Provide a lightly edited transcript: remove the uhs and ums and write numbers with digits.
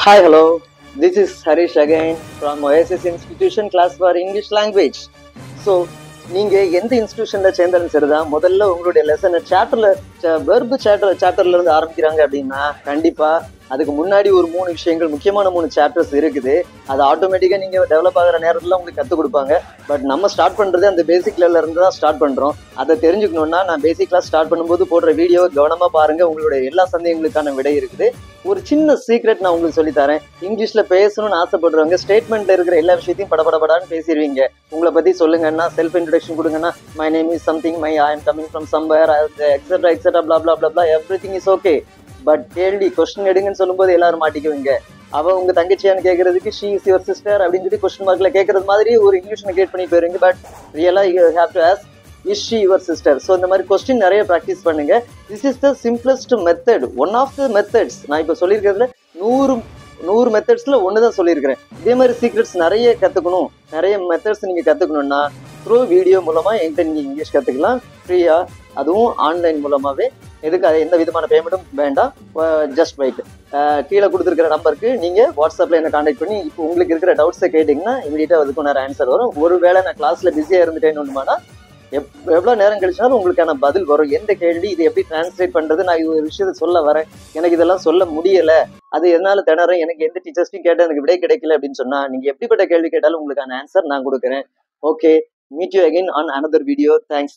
Hi, hello. This is Harish again from OSS Institution Class for English Language. So, நீங்க எந்த இன்ஸ்டிடியூஷன்ல சேர்ந்தாலும் சரிதான், முதல்ல உங்களுடைய லெசன் வெர்பு சாப்டர்ல இருந்து ஆரம்பிக்கிறாங்க அப்படின்னா கண்டிப்பா அதுக்கு முன்னாடி ஒரு 3 விஷயங்கள், முக்கியமான 3 சாப்டர்ஸ் இருக்குது. அது ஆட்டோமேட்டிக்கா நீங்க டெவலப் ஆகிற நேரத்துல உங்களுக்கு கத்துக் கொடுப்பாங்க. பட் நம்ம ஸ்டார்ட் பண்றது அந்த பேசிக் லெவல்ல இருந்து தான் ஸ்டார்ட் பண்றோம். அதை தெரிஞ்சுக்கணும்னா நான் பேசிக் கிளாஸ் ஸ்டார்ட் பண்ணும்போது போடுற வீடியோ கவனமா பாருங்க. உங்களுடைய எல்லா சந்தேகங்களுக்கான விடை இருக்குது. ஒரு சின்ன சீக்ரெட் நான் உங்களுக்கு சொல்லி தரேன். இங்கிலீஷ்ல பேசணும்னு ஆசைப்படுறவங்க ஸ்டேட்மெண்ட்ல இருக்கிற எல்லா விஷயத்தையும் படபடபடான்னு பேசிடுவீங்க. உங்களை பத்தி சொல்லுங்கன்னா, செல்ஃப் இன்ட்ரோடக்ஷன் கொடுங்கன்னா, my name is something, I am coming from somewhere, etcetera etcetera blah blah blah blah, everything is okay. But கேள்வி கொஸ்டின் எடுங்கன்னு சொல்லும்போது எல்லாரும் மாட்டிக்குவீங்க. அவ உங்க தங்கச்சியான்னு கேட்கறதுக்கு ஷீ இஸ் யுவர் சிஸ்டர் அப்படின்னு சொல்லி கொஸ்டின் மார்க்ல கேட்கறது மாதிரி ஒரு இங்கிலீஷ் கிரியேட் பண்ணி போயிருங்க. பட் ரியலா you have to ask is she your sister. So இந்த மாதிரி கொஸ்டின் நிறைய ப்ராக்டிஸ் பண்ணுங்க. This is the simplest method, one of the methods. நான் இப்போ சொல்லியிருக்கிறதுல 100 மெத்தட்ஸ்ல ஒண்ணுதான் சொல்லியிருக்கிறேன். இதே மாதிரி சீக்ரெட்ஸ் நிறைய கத்துக்கணும், நிறைய மெத்தட்ஸ் நீங்க கத்துக்கணும்னா த்ரூ வீடியோ மூலமா என்கிட்ட நீங்க இங்கிலீஷ் கத்துக்கலாம் ஃப்ரீயா, அதுவும் ஆன்லைன் மூலமாவே. எதுக்கு அது எந்த விதமான பேமெண்ட்டும் வேண்டாம். Just wait. கீழே கொடுத்துருக்கிற நம்பருக்கு நீங்க வாட்ஸ்அப்ல என்ன கான்டாக்ட் பண்ணி இப்போ உங்களுக்கு இருக்கிற டவுட்ஸை கேட்டீங்கன்னா இமீடியட்டா அதுக்கு ஒரு ஆன்சர் வரும். ஒருவேளை நான் கிளாஸ்ல பிஸியா இருந்துட்டேன்னு எவ்வளவு நேரம் கழிச்சாலும் உங்களுக்கான பதில் வரும். எந்த கேள்வி, இது எப்படி டிரான்ஸ்லேட் பண்றது, நான் இது ஒரு விஷயத்த சொல்ல வரேன், எனக்கு இதெல்லாம் சொல்ல முடியல, அது எதனால திணறேன், எனக்கு எந்த டீச்சர்ஸ்டையும் கேட்டால் எனக்கு விடை கிடைக்கல அப்படின்னு சொன்னா நீங்க எப்படிப்பட்ட கேள்வி கேட்டாலும் உங்களுக்கான ஆன்சர் நான் கொடுக்குறேன். Okay, meet you again on another video. Thanks.